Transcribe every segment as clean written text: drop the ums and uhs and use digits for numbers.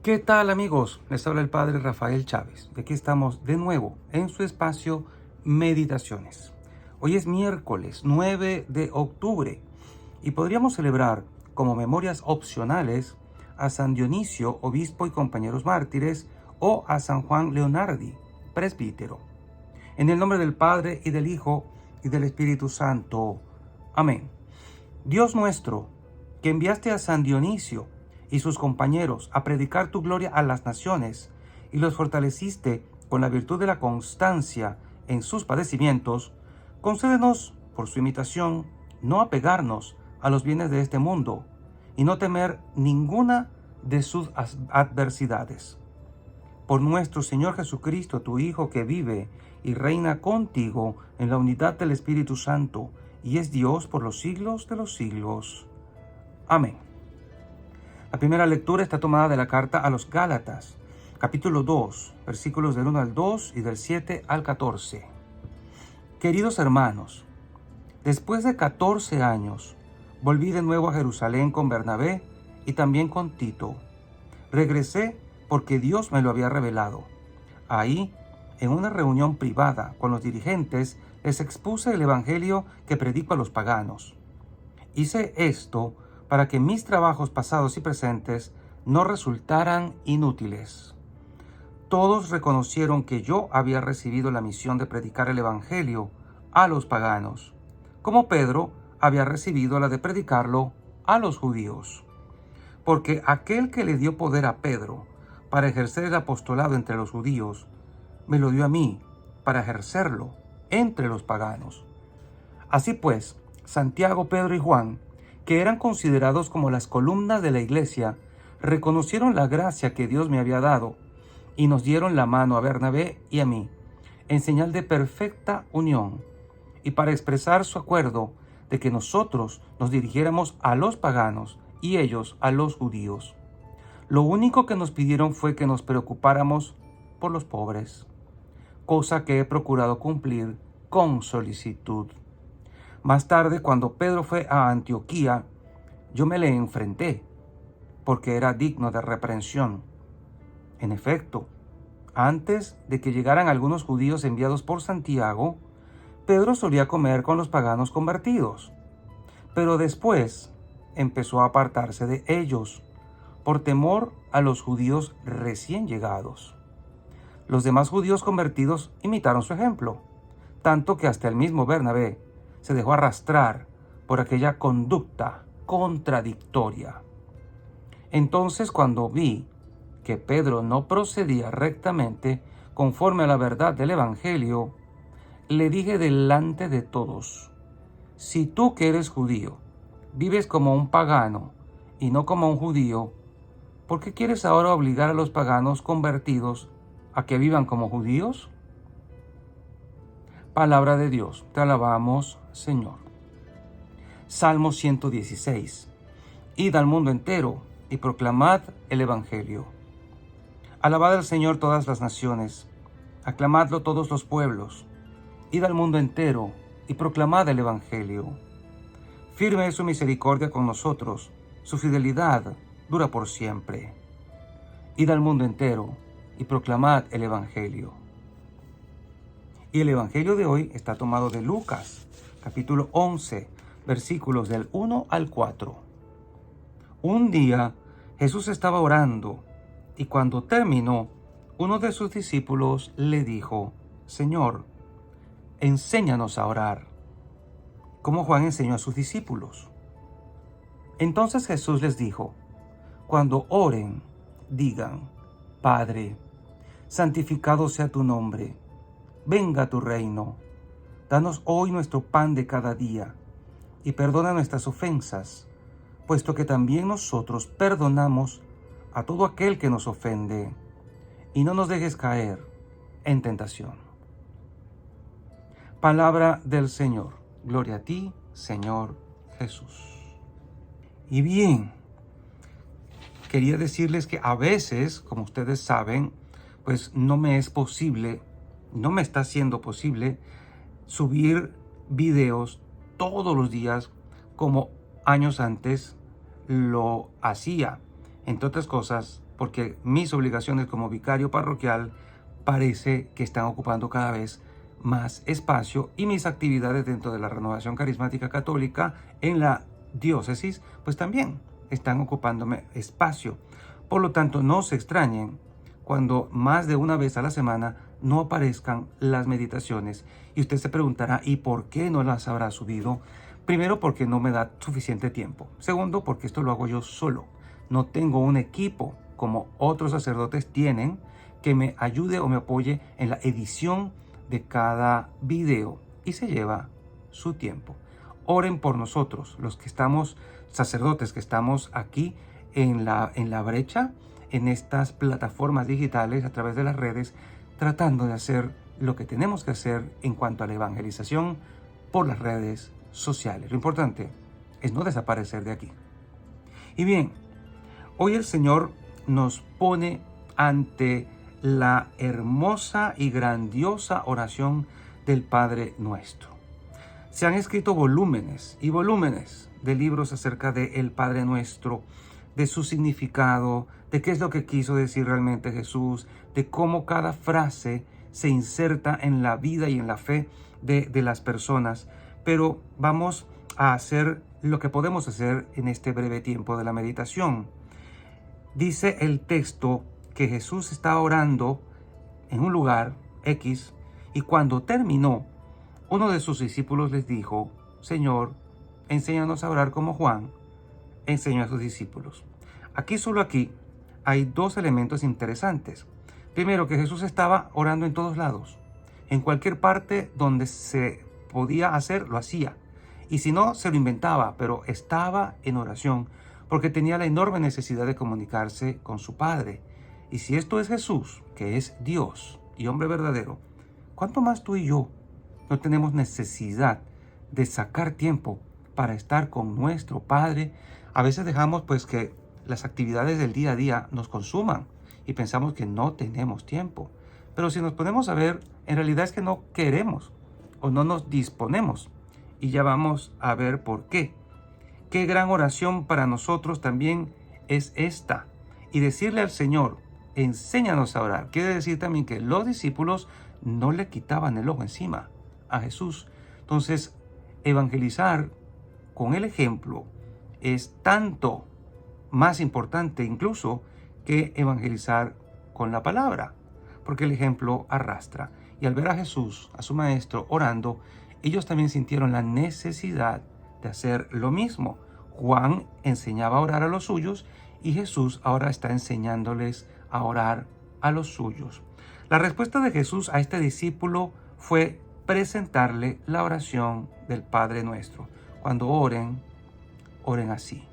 ¿Qué tal, amigos? Les habla el Padre Rafael Chávez. Y aquí estamos de nuevo en su espacio Meditaciones. Hoy es miércoles 9 de octubre y podríamos celebrar como memorias opcionales a San Dionisio, obispo y compañeros mártires, o a San Juan Leonardi, presbítero. En el nombre del Padre y del Hijo y del Espíritu Santo. Amén. Dios nuestro, que enviaste a San Dionisio y sus compañeros a predicar tu gloria a las naciones, y los fortaleciste con la virtud de la constancia en sus padecimientos, concédenos, por su imitación, no apegarnos a los bienes de este mundo, y no temer ninguna de sus adversidades. Por nuestro Señor Jesucristo, tu Hijo, que vive y reina contigo en la unidad del Espíritu Santo, y es Dios por los siglos de los siglos. Amén. La primera lectura está tomada de la carta a los Gálatas, capítulo 2, versículos del 1 al 2 y del 7 al 14. Queridos hermanos, después de 14 años, volví de nuevo a Jerusalén con Bernabé y también con Tito. Regresé porque Dios me lo había revelado. Ahí, en una reunión privada con los dirigentes, les expuse el evangelio que predico a los paganos. Hice esto para que mis trabajos pasados y presentes no resultaran inútiles. Todos reconocieron que yo había recibido la misión de predicar el evangelio a los paganos, como Pedro había recibido la de predicarlo a los judíos. Porque aquel que le dio poder a Pedro para ejercer el apostolado entre los judíos, me lo dio a mí para ejercerlo entre los paganos. Así pues, Santiago, Pedro y Juan, que eran considerados como las columnas de la iglesia, reconocieron la gracia que Dios me había dado y nos dieron la mano a Bernabé y a mí, en señal de perfecta unión, y para expresar su acuerdo de que nosotros nos dirigiéramos a los paganos y ellos a los judíos. Lo único que nos pidieron fue que nos preocupáramos por los pobres, cosa que he procurado cumplir con solicitud. Más tarde, cuando Pedro fue a Antioquía, yo me le enfrenté, porque era digno de reprensión. En efecto, antes de que llegaran algunos judíos enviados por Santiago, Pedro solía comer con los paganos convertidos, pero después empezó a apartarse de ellos, por temor a los judíos recién llegados. Los demás judíos convertidos imitaron su ejemplo, tanto que hasta el mismo Bernabé se dejó arrastrar por aquella conducta contradictoria. Entonces, cuando vi que Pedro no procedía rectamente conforme a la verdad del Evangelio, le dije delante de todos: si tú, que eres judío, vives como un pagano y no como un judío, ¿por qué quieres ahora obligar a los paganos convertidos a que vivan como judíos? Palabra de Dios, te alabamos, Señor. Salmo 116. Id al mundo entero y proclamad el Evangelio. Alabad al Señor todas las naciones, aclamadlo todos los pueblos. Id al mundo entero y proclamad el Evangelio. Firme es su misericordia con nosotros, su fidelidad dura por siempre. Id al mundo entero y proclamad el Evangelio. Y el Evangelio de hoy está tomado de Lucas, capítulo 11, versículos del 1 al 4. Un día Jesús estaba orando, y cuando terminó, uno de sus discípulos le dijo: Señor, enséñanos a orar, como Juan enseñó a sus discípulos. Entonces Jesús les dijo: cuando oren, digan: Padre, santificado sea tu nombre, venga tu reino. Danos hoy nuestro pan de cada día, y perdona nuestras ofensas, puesto que también nosotros perdonamos a todo aquel que nos ofende, y no nos dejes caer en tentación. Palabra del Señor. Gloria a ti, Señor Jesús. Y bien, quería decirles que a veces, como ustedes saben, pues no me está siendo posible subir videos todos los días como años antes lo hacía. Entre otras cosas, porque mis obligaciones como vicario parroquial parece que están ocupando cada vez más espacio y mis actividades dentro de la Renovación Carismática Católica en la diócesis, pues también están ocupándome espacio. Por lo tanto, no se extrañen cuando más de una vez a la semana no aparezcan las meditaciones. Y usted se preguntará, ¿y por qué no las habrá subido? Primero, porque no me da suficiente tiempo. Segundo, porque esto lo hago yo solo. No tengo un equipo como otros sacerdotes tienen que me ayude o me apoye en la edición de cada video y se lleva su tiempo. Oren por nosotros, los que estamos, sacerdotes que estamos aquí en la brecha, en estas plataformas digitales, a través de las redes, tratando de hacer lo que tenemos que hacer en cuanto a la evangelización por las redes sociales. Lo importante es no desaparecer de aquí. Y bien, hoy el Señor nos pone ante la hermosa y grandiosa oración del Padre Nuestro. Se han escrito volúmenes y volúmenes de libros acerca del Padre Nuestro, de su significado, de qué es lo que quiso decir realmente Jesús, de cómo cada frase se inserta en la vida y en la fe de las personas. Pero vamos a hacer lo que podemos hacer en este breve tiempo de la meditación. Dice el texto que Jesús estaba orando en un lugar X y cuando terminó, uno de sus discípulos les dijo: Señor, enséñanos a orar como Juan enseñó a sus discípulos. Solo aquí hay dos elementos interesantes. Primero, que Jesús estaba orando en todos lados. En cualquier parte donde se podía hacer, lo hacía. Y si no, se lo inventaba, pero estaba en oración porque tenía la enorme necesidad de comunicarse con su Padre. Y si esto es Jesús, que es Dios y hombre verdadero, ¿cuánto más tú y yo no tenemos necesidad de sacar tiempo para estar con nuestro Padre? A veces dejamos pues que las actividades del día a día nos consuman y pensamos que no tenemos tiempo. Pero si nos ponemos a ver, en realidad es que no queremos o no nos disponemos. Y ya vamos a ver por qué. Qué gran oración para nosotros también es esta. Y decirle al Señor, enséñanos a orar, quiere decir también que los discípulos no le quitaban el ojo encima a Jesús. Entonces, evangelizar con el ejemplo es tanto más importante incluso que evangelizar con la palabra, porque el ejemplo arrastra. Y al ver a Jesús, a su maestro, orando, ellos también sintieron la necesidad de hacer lo mismo. Juan enseñaba a orar a los suyos y Jesús ahora está enseñándoles a orar a los suyos. La respuesta de Jesús a este discípulo fue presentarle la oración del Padre Nuestro. Cuando oren, oren así.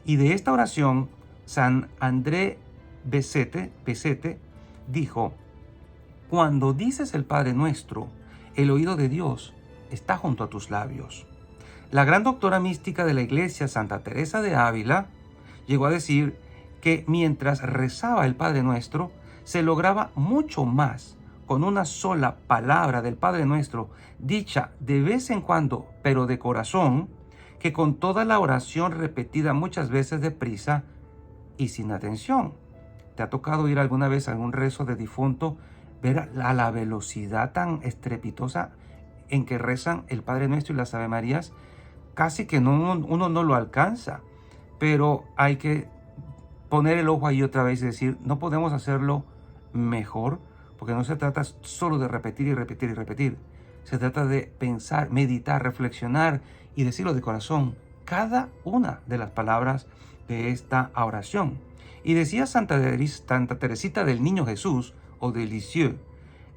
Y de esta oración, San André Bessette dijo: cuando dices el Padre Nuestro, el oído de Dios está junto a tus labios. La gran doctora mística de la Iglesia, Santa Teresa de Ávila, llegó a decir que mientras rezaba el Padre Nuestro, se lograba mucho más con una sola palabra del Padre Nuestro, dicha de vez en cuando, pero de corazón, que con toda la oración repetida muchas veces deprisa y sin atención. ¿Te ha tocado ir alguna vez a algún rezo de difunto, ver a la velocidad tan estrepitosa en que rezan el Padre Nuestro y las Ave Marías? Casi que uno no lo alcanza, pero hay que poner el ojo ahí otra vez y decir, no podemos hacerlo mejor, porque no se trata solo de repetir y repetir y repetir. Se trata de pensar, meditar, reflexionar y decirlo de corazón cada una de las palabras de esta oración. Y decía Santa Teresita del Niño Jesús, o de Lisieux,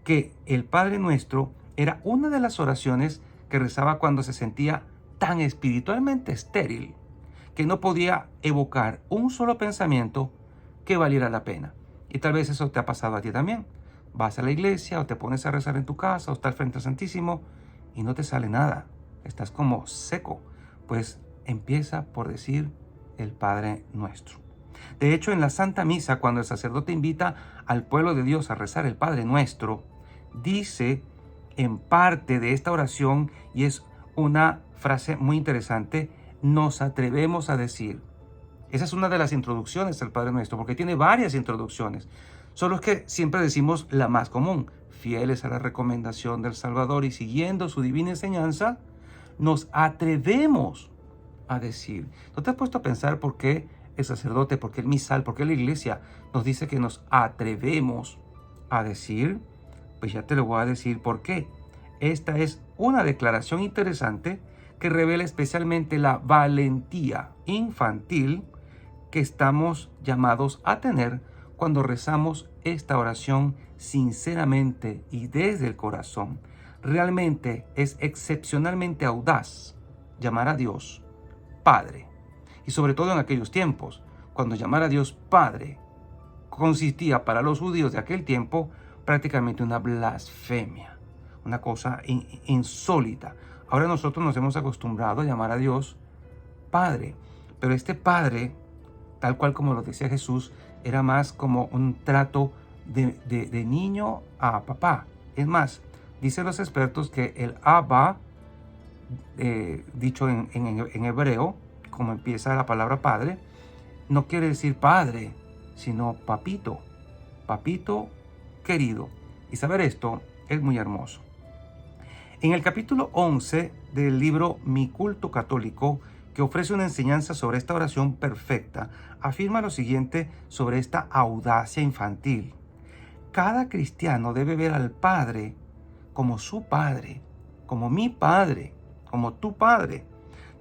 que el Padre Nuestro era una de las oraciones que rezaba cuando se sentía tan espiritualmente estéril que no podía evocar un solo pensamiento que valiera la pena. Y tal vez eso te ha pasado a ti también. Vas a la iglesia o te pones a rezar en tu casa o estás frente al Santísimo y no te sale nada. Estás como seco. Pues empieza por decir el Padre Nuestro. De hecho, en la Santa Misa, cuando el sacerdote invita al pueblo de Dios a rezar el Padre Nuestro, dice en parte de esta oración, y es una frase muy interesante, nos atrevemos a decir: Esa es una de las introducciones al Padre Nuestro, porque tiene varias introducciones. Solo es que siempre decimos la más común. Fieles a la recomendación del Salvador y siguiendo su divina enseñanza, nos atrevemos a decir. ¿No te has puesto a pensar por qué el sacerdote, por qué el misal, por qué la iglesia nos dice que nos atrevemos a decir? Pues ya te lo voy a decir por qué. Esta es una declaración interesante que revela especialmente la valentía infantil que estamos llamados a tener cuando rezamos esta oración sinceramente y desde el corazón. Realmente es excepcionalmente audaz llamar a Dios Padre. Y sobre todo en aquellos tiempos, cuando llamar a Dios Padre consistía para los judíos de aquel tiempo prácticamente una blasfemia, una cosa insólita. Ahora nosotros nos hemos acostumbrado a llamar a Dios Padre, pero este Padre, tal cual como lo decía Jesús, era más como un trato de niño a papá. Es más, dicen los expertos que el Abba, dicho en hebreo, como empieza la palabra padre, no quiere decir padre, sino papito, papito querido. Y saber esto es muy hermoso. En el capítulo 11 del libro Mi culto católico, que ofrece una enseñanza sobre esta oración perfecta, afirma lo siguiente sobre esta audacia infantil. Cada cristiano debe ver al Padre como su Padre, como mi Padre, como tu Padre.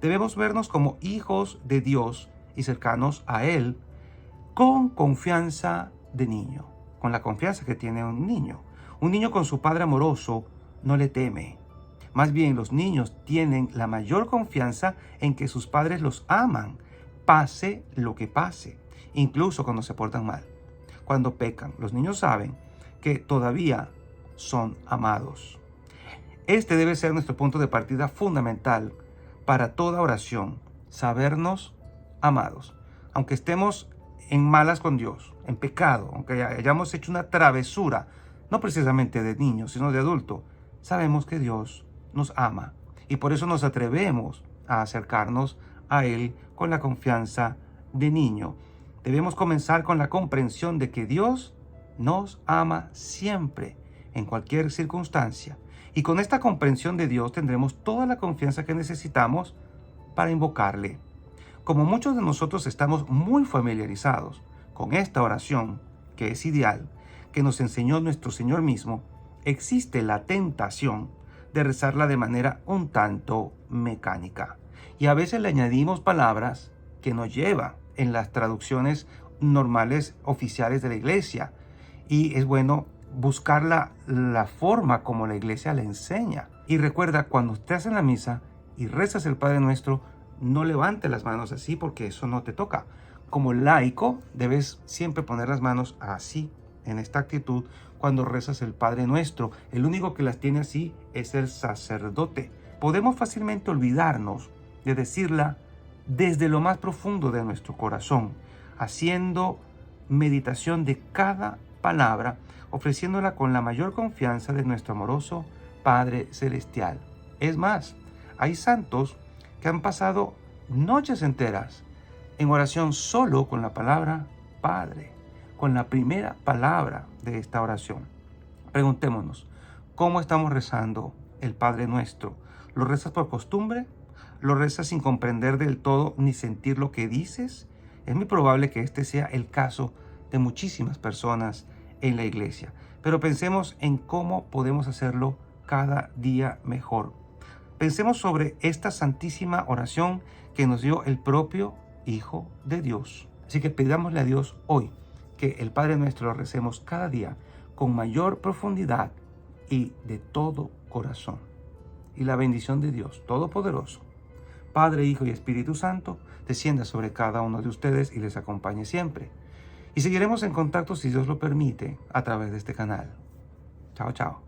Debemos vernos como hijos de Dios y cercanos a Él con confianza de niño, con la confianza que tiene un niño. Un niño con su padre amoroso no le teme. Más bien, los niños tienen la mayor confianza en que sus padres los aman, pase lo que pase, incluso cuando se portan mal. Cuando pecan, los niños saben que todavía son amados. Este debe ser nuestro punto de partida fundamental para toda oración, sabernos amados. Aunque estemos en malas con Dios, en pecado, aunque hayamos hecho una travesura, no precisamente de niño, sino de adulto, sabemos que Dios nos ama y por eso nos atrevemos a acercarnos a Él con la confianza de niño. Debemos comenzar con la comprensión de que Dios nos ama siempre, en cualquier circunstancia. Y con esta comprensión de Dios tendremos toda la confianza que necesitamos para invocarle. Como muchos de nosotros estamos muy familiarizados con esta oración, que es ideal, que nos enseñó nuestro Señor mismo, existe la tentación de rezarla de manera un tanto mecánica. Y a veces le añadimos palabras que no lleva en las traducciones normales oficiales de la iglesia. Y es bueno buscar la forma como la iglesia le enseña. Y recuerda, cuando estés en la misa y rezas el Padre Nuestro, no levantes las manos así porque eso no te toca. Como laico, debes siempre poner las manos así, en esta actitud, cuando rezas el Padre Nuestro. El único que las tiene así es el sacerdote. Podemos fácilmente olvidarnos de decirla desde lo más profundo de nuestro corazón, haciendo meditación de cada palabra, ofreciéndola con la mayor confianza de nuestro amoroso Padre Celestial. Es más, hay santos que han pasado noches enteras en oración solo con la palabra Padre, con la primera palabra de esta oración. Preguntémonos, ¿cómo estamos rezando el Padre Nuestro? ¿Lo rezas por costumbre? ¿Lo rezas sin comprender del todo ni sentir lo que dices? Es muy probable que este sea el caso de muchísimas personas en la iglesia. Pero pensemos en cómo podemos hacerlo cada día mejor. Pensemos sobre esta santísima oración que nos dio el propio Hijo de Dios. Así que pidámosle a Dios hoy que el Padre Nuestro lo recemos cada día con mayor profundidad y de todo corazón. Y la bendición de Dios Todopoderoso, Padre, Hijo y Espíritu Santo, descienda sobre cada uno de ustedes y les acompañe siempre. Y seguiremos en contacto, si Dios lo permite, a través de este canal. Chao, chao.